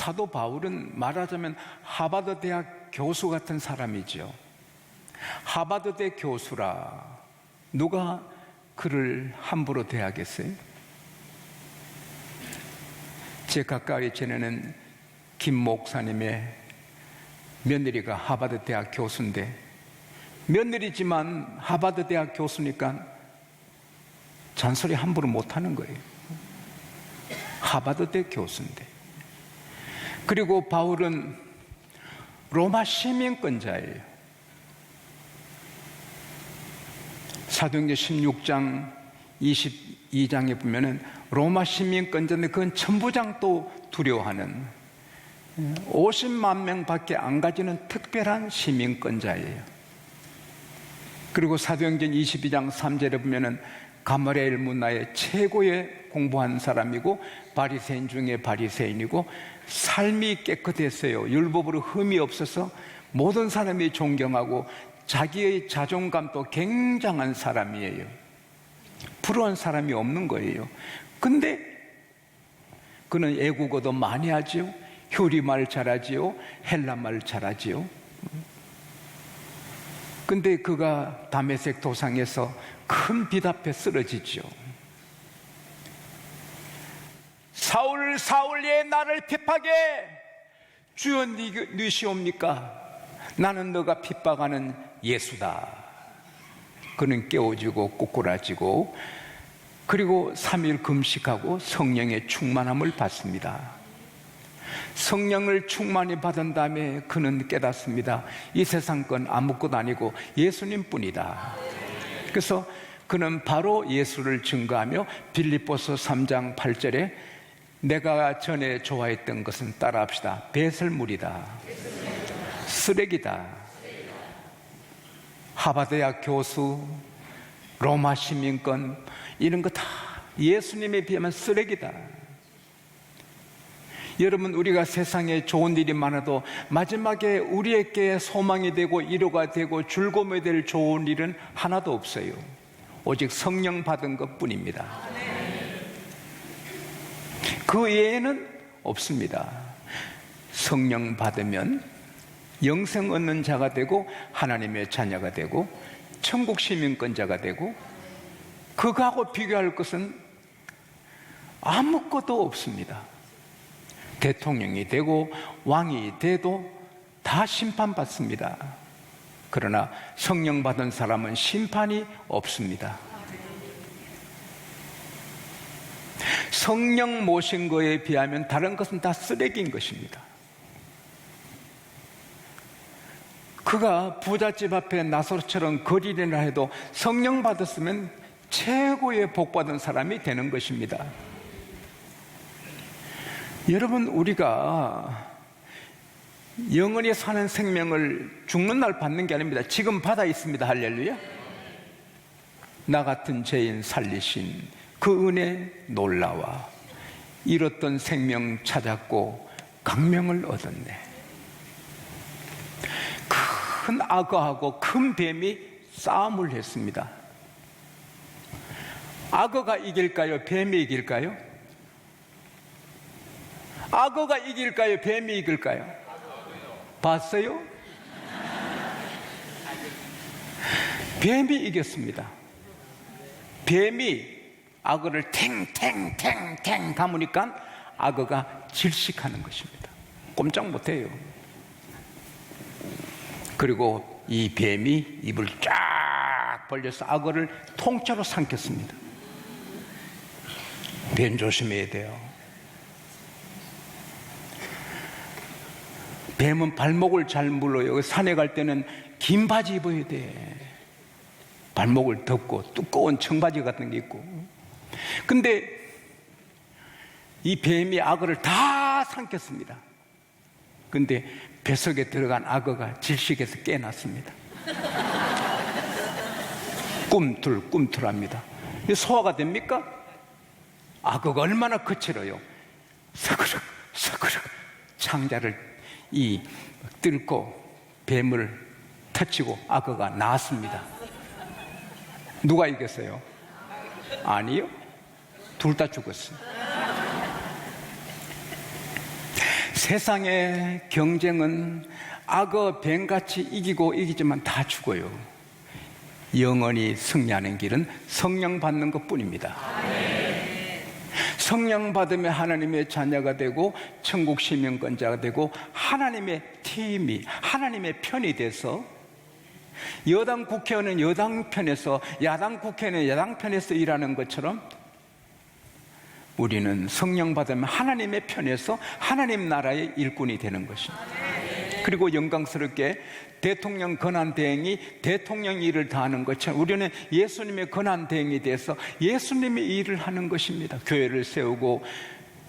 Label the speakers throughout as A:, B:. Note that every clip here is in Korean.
A: 사도 바울은 말하자면 하버드 대학 교수 같은 사람이죠. 하버드대 교수라 누가 그를 함부로 대하겠어요? 제 가까이 지내는 김 목사님의 며느리가 하버드 대학 교수인데, 며느리지만 하버드 대학 교수니까 잔소리 함부로 못하는 거예요. 하버드 대 교수인데. 그리고 바울은 로마 시민권자예요. 사도행전 16장 22장에 보면은 로마 시민권자인데 그건 천부장도 두려워하는 50만 명밖에 안 가지는 특별한 시민권자예요. 그리고 사도행전 22장 3절에 보면은 가마리엘 문화의 최고의 공부한 사람이고 바리새인 중에 바리새인이고 삶이 깨끗했어요. 율법으로 흠이 없어서 모든 사람이 존경하고 자기의 자존감도 굉장한 사람이에요. 불우한 사람이 없는 거예요. 근데 그는 애국어도 많이 하지요. 효리말 잘하지요. 헬라말 잘하지요. 근데 그가 다메섹 도상에서 큰 빛 앞에 쓰러지죠. 사울 사울 왜 나를 핍박해? 주여 누시옵니까? 나는 너가 핍박하는 예수다. 그는 깨어지고 꼬꾸라지고 그리고 3일 금식하고 성령의 충만함을 받습니다. 성령을 충만히 받은 다음에 그는 깨닫습니다. 이 세상 건 아무것도 아니고 예수님뿐이다. 그래서 그는 바로 예수를 증거하며 빌립보서 3장 8절에 내가 전에 좋아했던 것은 따라합시다. 배설물이다. 쓰레기다. 하버드대학 교수, 로마 시민권 이런 거 다 예수님에 비하면 쓰레기다. 여러분, 우리가 세상에 좋은 일이 많아도 마지막에 우리에게 소망이 되고 위로가 되고 즐거움이 될 좋은 일은 하나도 없어요. 오직 성령 받은 것뿐입니다. 그 외에는 없습니다. 성령 받으면 영생 얻는 자가 되고 하나님의 자녀가 되고 천국 시민권자가 되고 그거하고 비교할 것은 아무것도 없습니다. 대통령이 되고 왕이 돼도 다 심판받습니다. 그러나 성령 받은 사람은 심판이 없습니다. 성령 모신 거에 비하면 다른 것은 다 쓰레기인 것입니다. 그가 부잣집 앞에 나사로처럼 거리려나 해도 성령 받았으면 최고의 복받은 사람이 되는 것입니다. 여러분, 우리가 영원히 사는 생명을 죽는 날 받는 게 아닙니다. 지금 받아 있습니다. 할렐루야. 나 같은 죄인 살리신 그 은혜 놀라와 잃었던 생명 찾았고 강명을 얻었네. 큰 악어하고 큰 뱀이 싸움을 했습니다. 악어가 이길까요? 뱀이 이길까요? 악어가 이길까요? 뱀이 이길까요? 봤어요? 뱀이 이겼습니다. 뱀이 악어를 탱탱탱탱 감으니까 악어가 질식하는 것입니다. 꼼짝 못해요. 그리고 이 뱀이 입을 쫙 벌려서 악어를 통째로 삼켰습니다. 뱀 조심해야 돼요. 뱀은 발목을 잘 물어요. 산에 갈 때는 긴 바지 입어야 돼. 발목을 덮고 두꺼운 청바지 같은 게 있고. 근데 이 뱀이 악어를 다 삼켰습니다. 근데 뱃속에 들어간 악어가 질식해서 깨났습니다. 꿈틀꿈틀합니다. 소화가 됩니까? 악어가 얼마나 거칠어요. 서그럭 서그럭 창자를 뚫고 뱀을 터치고 악어가 나왔습니다. 누가 이겼어요? 아니요, 둘 다 죽었어요. 세상의 경쟁은 악어 뱀같이 이기고 이기지만 다 죽어요. 영원히 승리하는 길은 성령 받는 것뿐입니다. 성령 받으면 하나님의 자녀가 되고 천국 시민권자가 되고 하나님의 팀이, 하나님의 편이 돼서, 여당 국회의원은 여당 편에서, 야당 국회의원은 야당 편에서 일하는 것처럼 우리는 성령 받으면 하나님의 편에서 하나님 나라의 일꾼이 되는 것입니다. 그리고 영광스럽게 대통령 권한대행이 대통령 일을 다하는 것처럼 우리는 예수님의 권한대행이 돼서 예수님의 일을 하는 것입니다. 교회를 세우고,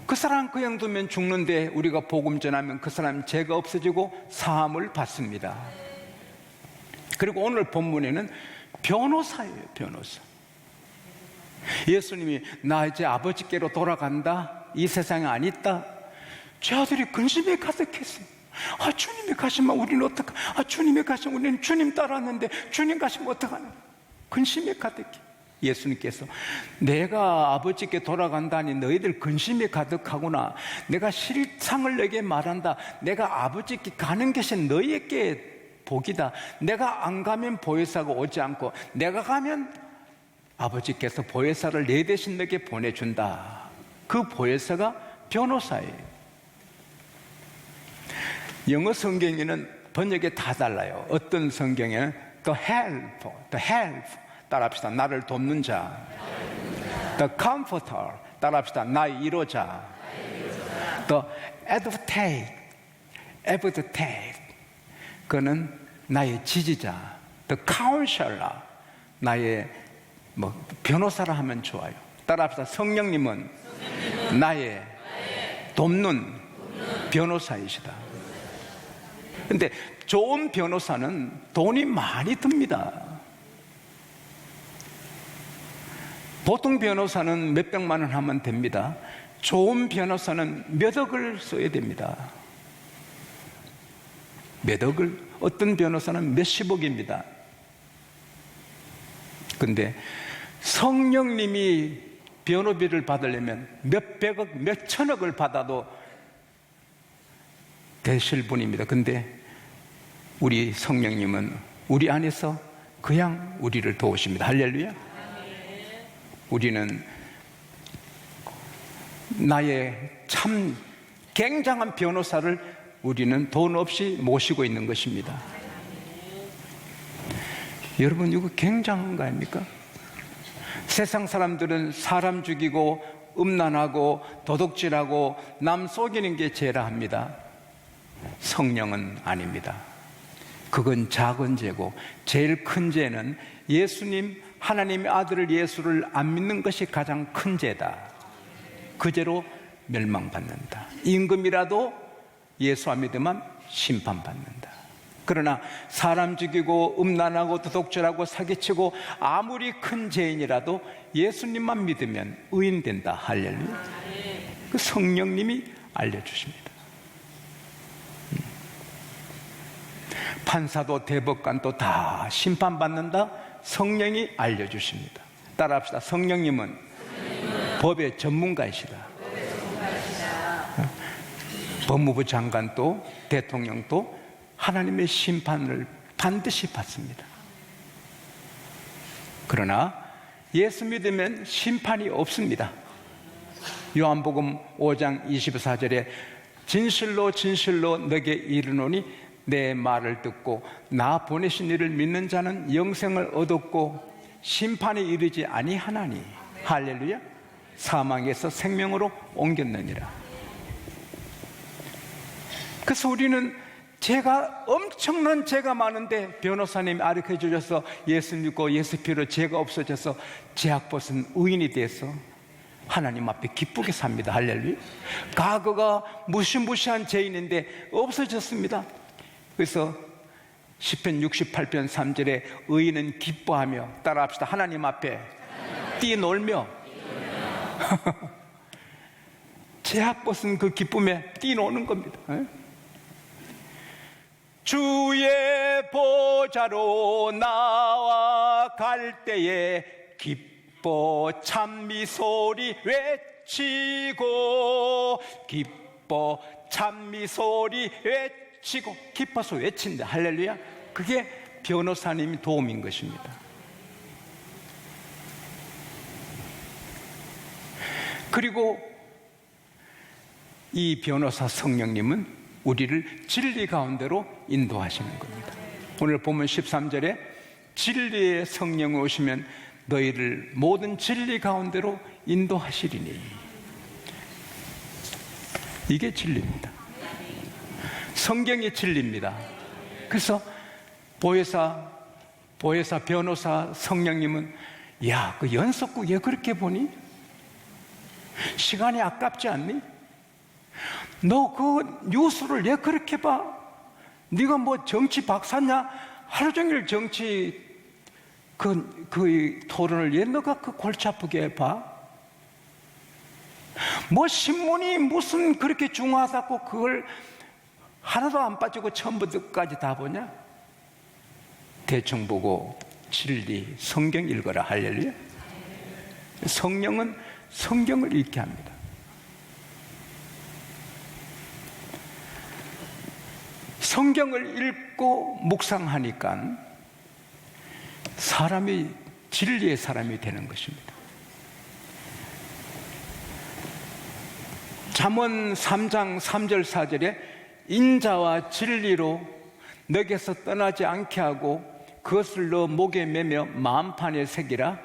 A: 그 사람 그냥 두면 죽는데 우리가 복음 전하면 그 사람 죄가 없어지고 사함을 받습니다. 그리고 오늘 본문에는 변호사예요. 변호사. 예수님이 나 이제 아버지께로 돌아간다, 이 세상에 안 있다. 죄아들이 근심에 가득했어요. 주님이 가시면 우리는 어떡하? 주님이 가시면 우리는 주님 따랐는데 주님 가시면 어떡하나? 근심에 가득해. 예수님께서 내가 아버지께 돌아간다니 너희들 근심이 가득하구나. 내가 실상을 너에게 말한다. 내가 아버지께 가는 것이 너희에게 복이다. 내가 안 가면 보혜사가 오지 않고, 내가 가면 아버지께서 보혜사를 내 대신 너에게 보내준다. 그 보혜사가 변호사예요. 영어 성경에는 번역이 다 달라요. 어떤 성경에는 the help, 따라합시다. 나를 돕는 자. the comforter, 따라합시다. 나의 위로자. the advocate, 그는 나의 지지자. the counselor, 나의 변호사라 하면 좋아요. 따라합시다. 성령님은 나의 돕는 변호사이시다. 근데 좋은 변호사는 돈이 많이 듭니다. 보통 변호사는 몇백만 원 하면 됩니다. 좋은 변호사는 몇 억을 써야 됩니다. 몇 억을, 어떤 변호사는 몇십억입니다. 근데 성령님이 변호비를 받으려면 몇백억, 몇천억을 받아도 되실 분입니다. 근데 우리 성령님은 우리 안에서 그냥 우리를 도우십니다. 할렐루야. 우리는 나의 참 굉장한 변호사를 우리는 돈 없이 모시고 있는 것입니다. 여러분, 이거 굉장한 거 아닙니까? 세상 사람들은 사람 죽이고 음란하고 도둑질하고 남 속이는 게 죄라 합니다. 성령은 아닙니다. 그건 작은 죄고, 제일 큰 죄는 예수님, 하나님의 아들을, 예수를 안 믿는 것이 가장 큰 죄다. 그 죄로 멸망받는다. 임금이라도 예수 안 믿으면 심판받는다. 그러나 사람 죽이고 음란하고 도둑질하고 사기치고 아무리 큰 죄인이라도 예수님만 믿으면 의인된다. 할렐루야. 그 성령님이 알려주십니다. 판사도 대법관도 다 심판받는다. 성령이 알려주십니다. 따라합시다. 성령님은 법의 전문가이시다. 법무부 장관도 대통령도 하나님의 심판을 반드시 받습니다. 그러나 예수 믿으면 심판이 없습니다. 요한복음 5장 24절에 진실로 진실로 너에게 이르노니 내 말을 듣고 나 보내신 이를 믿는 자는 영생을 얻었고 심판에 이르지 아니하나니, 할렐루야, 사망에서 생명으로 옮겼느니라. 그래서 우리는 엄청난 죄가 많은데 변호사님이 가르쳐 주셔서 예수 믿고 예수 피로 죄가 없어져서 죄악 벗은 의인이 돼서 하나님 앞에 기쁘게 삽니다. 할렐루야. 과거가 무시무시한 죄인인데 없어졌습니다. 그래서 시편 68편 3절에 의인은 기뻐하며, 따라합시다. 하나님 앞에 뛰놀며 죄악 벗은 그 기쁨에 뛰노는 겁니다. 주의 보좌로 나와 갈 때에 기뻐 찬미 소리 외치고, 기뻐 찬미 소리 외치고 기뻐서 외친다. 할렐루야. 그게 변호사님이 도움인 것입니다. 그리고 이 변호사 성령님은 우리를 진리 가운데로 인도하시는 겁니다. 오늘 보면 13절에 진리의 성령이 오시면 너희를 모든 진리 가운데로 인도하시리니. 이게 진리입니다. 성경이 진리입니다. 그래서 보혜사, 변호사, 성령님은 야, 그 연속극 왜 그렇게 보니? 시간이 아깝지 않니? 너 그 뉴스를 왜 그렇게 봐? 네가 뭐 정치 박사냐? 하루 종일 정치 그 토론을 왜 너가 그 골치 아프게 봐? 뭐 신문이 무슨 그렇게 중요하다고 그걸 하나도 안 빠지고 처음부터까지 다 보냐? 대충 보고 진리, 성경 읽어라. 할렐루야. 성령은 성경을 읽게 합니다. 성경을 읽고 묵상하니까 사람이 진리의 사람이 되는 것입니다. 잠언 3장 3절 4절에 인자와 진리로 너에게서 떠나지 않게 하고 그것을 너 목에 매며 마음판에 새기라.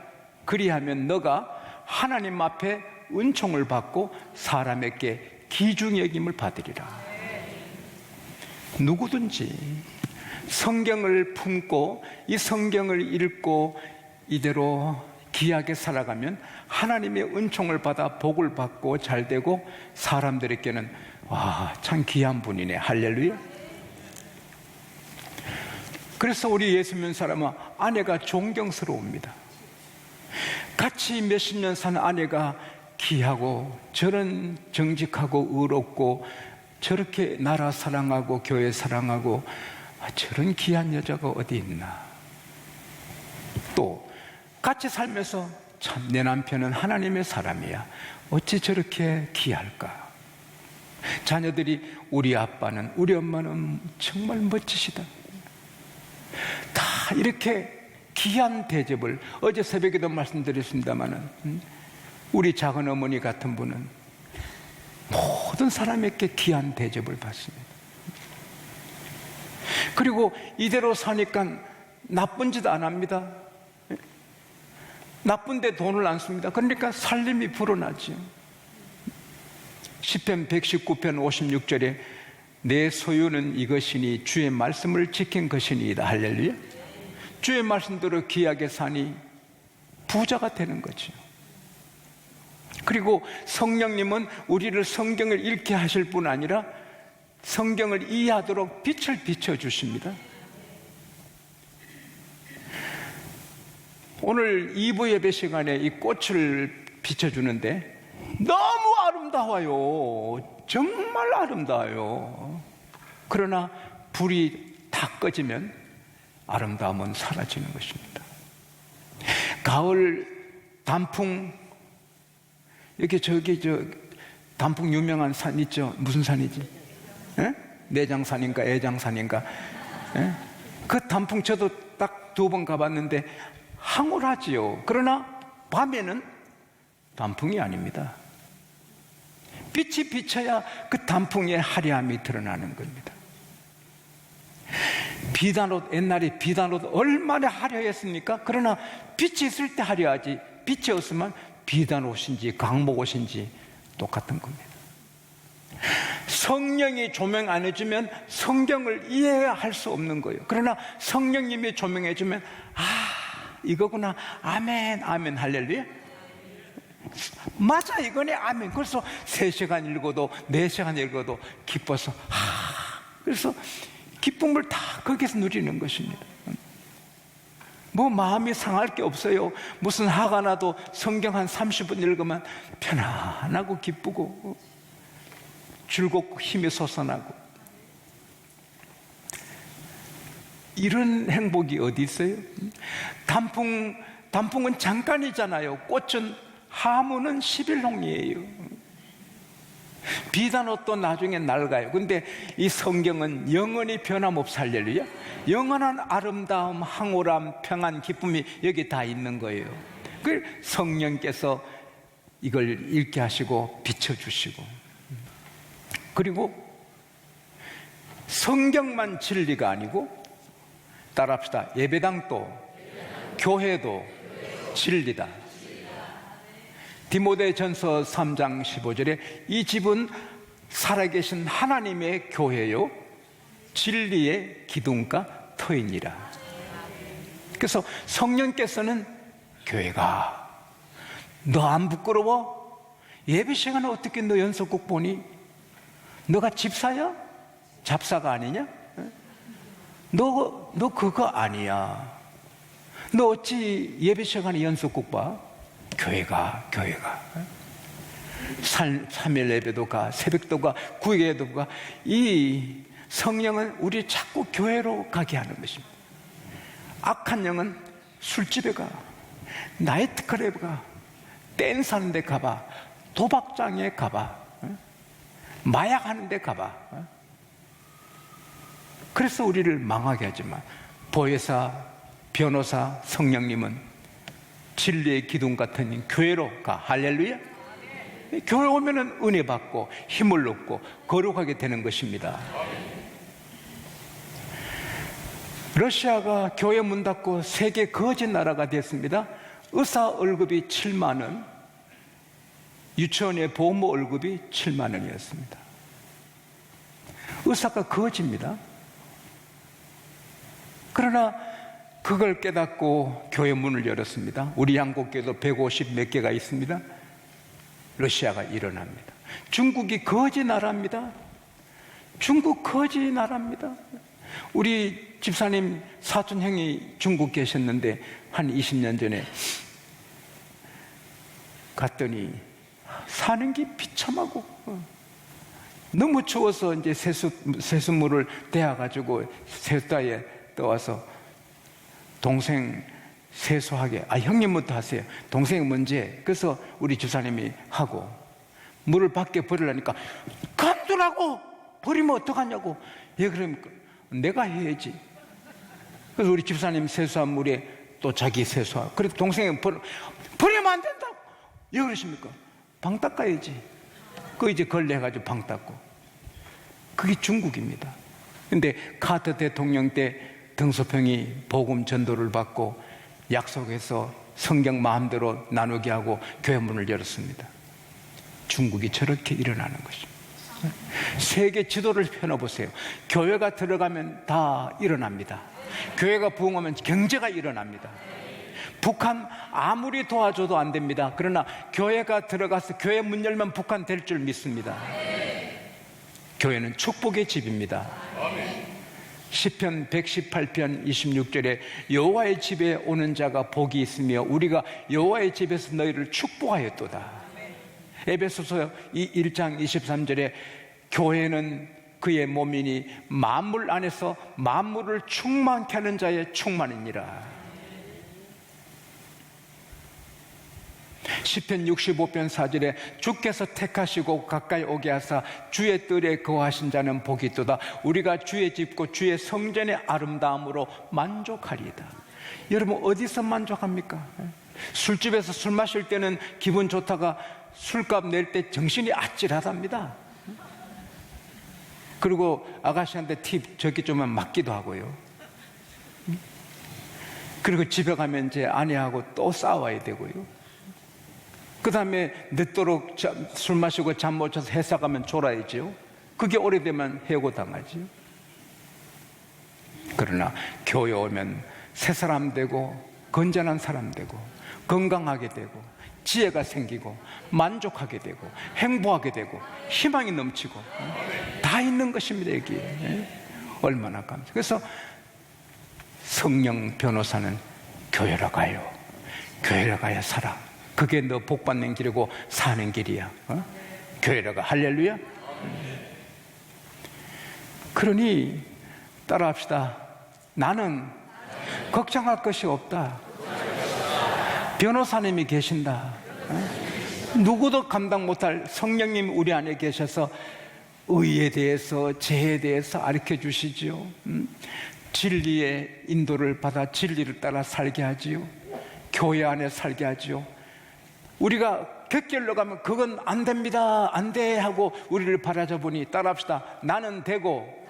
A: 그리하면 너가 하나님 앞에 은총을 받고 사람에게 귀중히 여김을 받으리라. 누구든지 성경을 품고 이 성경을 읽고 이대로 귀하게 살아가면 하나님의 은총을 받아 복을 받고 잘되고 사람들에게는 와, 참 귀한 분이네. 할렐루야. 그래서 우리 예수 믿는 사람은 아내가 존경스러웁니다. 같이 몇십 년 산 아내가 귀하고 저런 정직하고 의롭고 저렇게 나라 사랑하고 교회 사랑하고 저런 귀한 여자가 어디 있나. 또 같이 살면서 참 내 남편은 하나님의 사람이야. 어찌 저렇게 귀할까. 자녀들이 우리 아빠는 우리 엄마는 정말 멋지시다. 다 이렇게 귀한 대접을 어제 새벽에도 말씀드렸습니다마는 우리 작은 어머니 같은 분은 모든 사람에게 귀한 대접을 받습니다. 그리고 이대로 사니까 나쁜 짓 안 합니다. 나쁜데 돈을 안 씁니다. 그러니까 살림이 불어나죠. 시편 119편 56절에 내 소유는 이것이니 주의 말씀을 지킨 것이니이다. 할렐루야. 주의 말씀대로 귀하게 사니 부자가 되는 거죠. 그리고 성령님은 우리를 성경을 읽게 하실 뿐 아니라 성경을 이해하도록 빛을 비춰주십니다. 오늘 2부 예배 시간에 이 꽃을 비춰주는데 너무 아름다워요. 정말 아름다워요. 그러나 불이 다 꺼지면 아름다움은 사라지는 것입니다. 가을 단풍, 이렇게 단풍 유명한 산 있죠? 무슨 산이지? 에? 내장산인가 애장산인가? 에? 그 단풍 저도 딱 2번 가봤는데 황홀하지요. 그러나 밤에는 단풍이 아닙니다. 빛이 비쳐야 그 단풍의 화려함이 드러나는 겁니다. 비단옷, 옛날에 비단옷 얼마나 화려했습니까? 그러나 빛이 있을 때 화려하지 빛이 없으면 비단옷인지 강목옷인지 똑같은 겁니다. 성령이 조명 안 해주면 성경을 이해할 수 없는 거예요. 그러나 성령님이 조명해주면 이거구나. 아멘, 아멘, 할렐루야. 맞아, 이거네, 아멘. 그래서 3시간 읽어도 4시간 읽어도 기뻐서 그래서 기쁨을 다 거기서 누리는 것입니다. 뭐 마음이 상할 게 없어요. 무슨 화가 나도 성경 한 30분 읽으면 편안하고 기쁘고 즐겁고 힘이 솟아나고. 이런 행복이 어디 있어요? 단풍은 잠깐이잖아요. 꽃은 하무는 10일홍이에요. 비단 옷도 나중에 낡아요. 근데 이 성경은 영원히 변함없이, 할렐루야, 영원한 아름다움, 황홀함, 평안, 기쁨이 여기 다 있는 거예요. 그 성령께서 이걸 읽게 하시고 비춰주시고, 그리고 성경만 진리가 아니고, 따라합시다, 예배당도 교회도 진리다. 디모데전서 3장 15절에 이 집은 살아계신 하나님의 교회요 진리의 기둥과 터이니라. 그래서 성령께서는 교회가 너 안 부끄러워? 예배 시간에 어떻게 너 연속곡 보니? 너가 집사야? 잡사가 아니냐? 너 그거 아니야. 너 어찌 예배 시간에 연속곡 봐? 교회가 3일 예배도 가, 새벽도 가, 구예배도 가. 이 성령은 우리 자꾸 교회로 가게 하는 것입니다. 악한 영은 술집에 가, 나이트클럽에 가, 댄스 하는 데 가봐, 도박장에 가봐, 마약 하는 데 가봐. 그래서 우리를 망하게 하지만 보혜사, 변호사, 성령님은 진리의 기둥 같은 교회로 가. 할렐루야. 교회 오면은 은혜 받고 힘을 얻고 거룩하게 되는 것입니다. 러시아가 교회 문 닫고 세계 거지 나라가 됐습니다. 의사 월급이 7만 원, 유치원의 보험료 월급이 7만 원이었습니다. 의사가 거지입니다. 그러나 그걸 깨닫고 교회 문을 열었습니다. 우리 한국교회도 150 몇 개가 있습니다. 러시아가 일어납니다. 중국이 거지 나라입니다. 중국 거지 나라입니다. 우리 집사님 사촌 형이 중국 계셨는데 한 20년 전에 갔더니 사는 게 비참하고 너무 추워서 이제 세수물을 떼어가지고 세수대에 떠와서 동생 세수하게, 형님부터 하세요. 동생이 먼저 해. 그래서 우리 집사님이 하고 물을 밖에 버리려니까 감두라고 버리면 어떡하냐고. 예, 그러니까 내가 해야지. 그래서 우리 집사님 세수한 물에 또 자기 세수하고, 그래서 동생이 버리면 안 된다고. 예, 그러십니까? 방 닦아야지. 그 이제 걸레해가지고 방 닦고. 그게 중국입니다. 근데 카터 대통령 때 등소평이 복음 전도를 받고 약속해서 성경 마음대로 나누게 하고 교회 문을 열었습니다. 중국이 저렇게 일어나는 것입니다. 세계 지도를 펴놓으세요. 교회가 들어가면 다 일어납니다. 교회가 부흥하면 경제가 일어납니다. 북한 아무리 도와줘도 안 됩니다. 그러나 교회가 들어가서 교회 문 열면 북한 될 줄 믿습니다. 교회는 축복의 집입니다. 시편 118편 26절에 여호와의 집에 오는 자가 복이 있으며 우리가 여호와의 집에서 너희를 축복하였도다. 에베소서 1장 23절에 교회는 그의 몸이니 만물 안에서 만물을 충만케 하는 자의 충만이니라. 시편 65편 4절에 주께서 택하시고 가까이 오게 하사 주의 뜰에 거하신 자는 복이 있도다. 우리가 주의 집고 주의 성전의 아름다움으로 만족하리이다. 여러분 어디서 만족합니까? 술집에서 술 마실 때는 기분 좋다가 술값 낼 때 정신이 아찔하답니다. 그리고 아가씨한테 팁 적게 주면 맞기도 하고요. 그리고 집에 가면 이제 아내하고 또 싸워야 되고요. 그 다음에 늦도록 술 마시고 잠 못 자서 회사 가면 졸아야죠. 그게 오래되면 해고당하죠. 그러나 교회 오면 새 사람 되고 건전한 사람 되고 건강하게 되고 지혜가 생기고 만족하게 되고 행복하게 되고 희망이 넘치고 다 있는 것입니다. 여기에 얼마나 감사해요. 그래서 성령 변호사는 교회로 가요. 교회로 가야 살아. 그게 너 복받는 길이고 사는 길이야. 교회로 가. 할렐루야. 그러니 따라합시다. 나는 걱정할 것이 없다. 변호사님이 계신다. 누구도 감당 못할 성령님 우리 안에 계셔서 의에 대해서 죄에 대해서 가르쳐 주시지요. 진리의 인도를 받아 진리를 따라 살게 하지요. 교회 안에 살게 하지요. 우리가 객결로 가면 그건 안 됩니다, 안 돼 하고 우리를 바라자 보니 따라합시다. 나는 되고,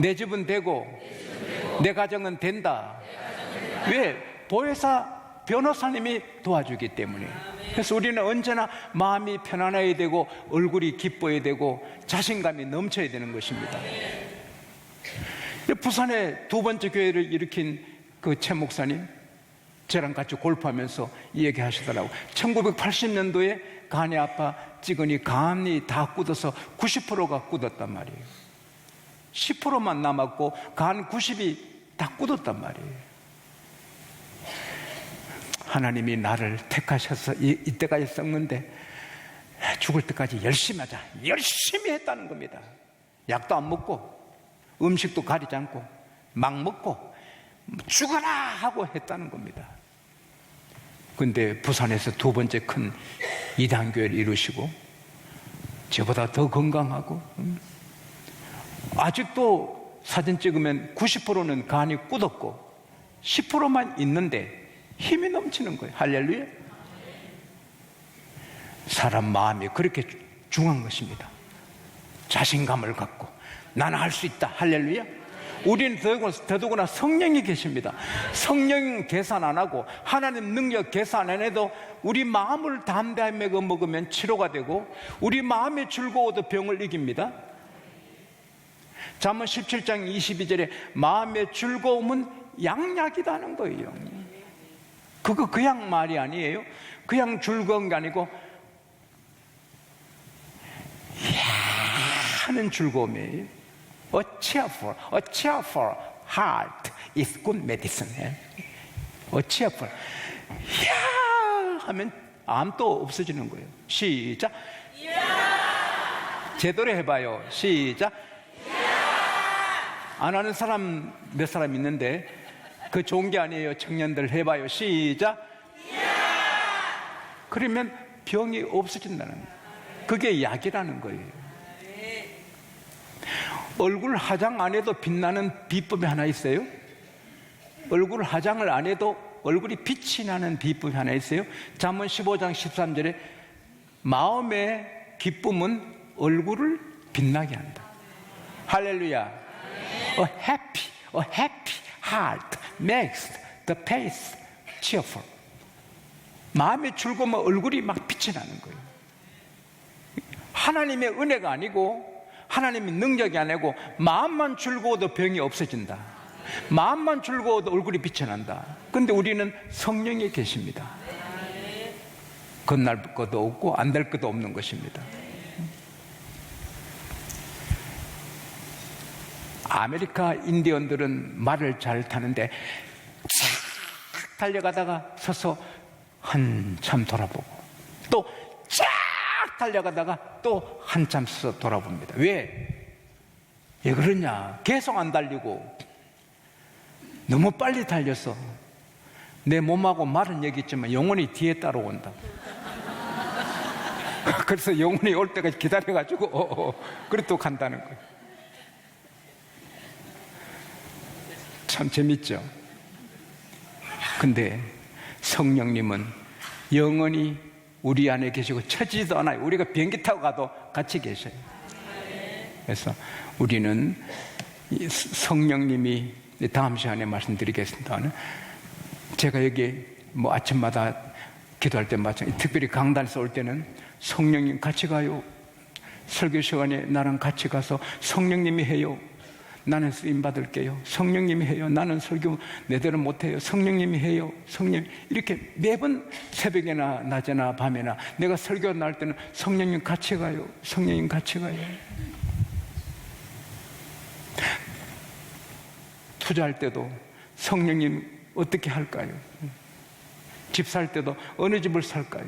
A: 내 집은 되고, 내 가정은 된다. 왜? 보혜사 변호사님이 도와주기 때문에. 그래서 우리는 언제나 마음이 편안해야 되고 얼굴이 기뻐야 되고 자신감이 넘쳐야 되는 것입니다. 부산에 두 번째 교회를 일으킨 그 최 목사님, 저랑 같이 골프하면서 이 얘기 하시더라고. 1980년도에 간이 아파 찍으니 간이 다 굳어서 90%가 굳었단 말이에요. 10%만 남았고 간 90이 다 굳었단 말이에요. 하나님이 나를 택하셔서 이때까지 썼는데 죽을 때까지 열심히 하자, 열심히 했다는 겁니다. 약도 안 먹고 음식도 가리지 않고 막 먹고 죽어라 하고 했다는 겁니다. 근데 부산에서 두 번째 큰 이단교회를 이루시고 저보다 더 건강하고, 아직도 사진 찍으면 90%는 간이 굳었고 10%만 있는데 힘이 넘치는 거예요. 할렐루야. 사람 마음이 그렇게 중요한 것입니다. 자신감을 갖고 나는 할 수 있다. 할렐루야. 우리는 더더구나 성령이 계십니다. 성령 계산 안 하고 하나님 능력 계산 안 해도 우리 마음을 담대하게 먹으면 치료가 되고 우리 마음이 즐거워도 병을 이깁니다. 잠언 17장 22절에 마음의 즐거움은 양약이라는 거예요. 그거 그냥 말이 아니에요. 그냥 즐거운 게 아니고 하는 즐거움이에요. A cheerful heart is good medicine. A cheerful, 야 하면 암도 없어지는 거예요. 시작. 제대로 해봐요. 시작. 안 하는 사람 몇 사람 있는데 그 좋은 게 아니에요. 청년들 해봐요. 시작. 그러면 병이 없어진다는 거예요. 그게 약이라는 거예요. 얼굴 화장 안 해도 빛나는 비법이 하나 있어요. 얼굴 화장을 안 해도 얼굴이 빛이 나는 비법이 하나 있어요. 잠언 15장 13절에 마음의 기쁨은 얼굴을 빛나게 한다. 할렐루야. A happy heart makes the face cheerful. 마음이 즐거우면 얼굴이 막 빛이 나는 거예요. 하나님의 은혜가 아니고 하나님의 능력이 아니고 마음만 즐거워도 병이 없어진다. 마음만 즐거워도 얼굴이 빛이 난다. 그런데 우리는 성령이 계십니다. 건날 것도 없고 안 될 것도 없는 것입니다. 아메리카 인디언들은 말을 잘 타는데 쫙 달려가다가 서서 한참 돌아보고 또 쫙 달려가다가 또 한참 서서 돌아봅니다. 왜 그러냐? 계속 안 달리고 너무 빨리 달려서 내 몸하고 말은 여기 있지만 영혼이 뒤에 따라온다. 그래서 영혼이 올 때까지 기다려가지고 그래 또 간다는 거예요. 참 재밌죠? 근데 성령님은 영원히 우리 안에 계시고 처지지도 않아요. 우리가 비행기 타고 가도 같이 계셔요. 그래서 우리는 성령님이 다음 시간에 말씀드리겠습니다만, 제가 여기 뭐 아침마다 기도할 때마다 특별히 강단에서 올 때는 성령님 같이 가요. 설교 시간에 나랑 같이 가서 성령님이 해요. 나는 쓰임 받을게요. 성령님이 해요. 나는 설교 내대로 못해요. 성령님이 해요. 성령 이렇게 매번 새벽에나 낮에나 밤에나 내가 설교 나올 때는 성령님 같이 가요. 성령님 같이 가요. 투자할 때도 성령님 어떻게 할까요? 집 살 때도 어느 집을 살까요?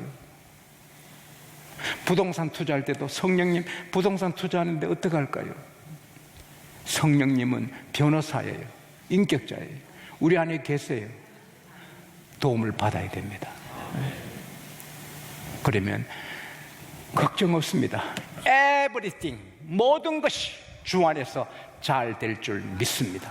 A: 부동산 투자할 때도 성령님 부동산 투자하는데 어떻게 할까요? 성령님은 변호사예요. 인격자예요. 우리 안에 계세요. 도움을 받아야 됩니다. 그러면 걱정 없습니다. Everything, 모든 것이 주 안에서 잘 될 줄 믿습니다.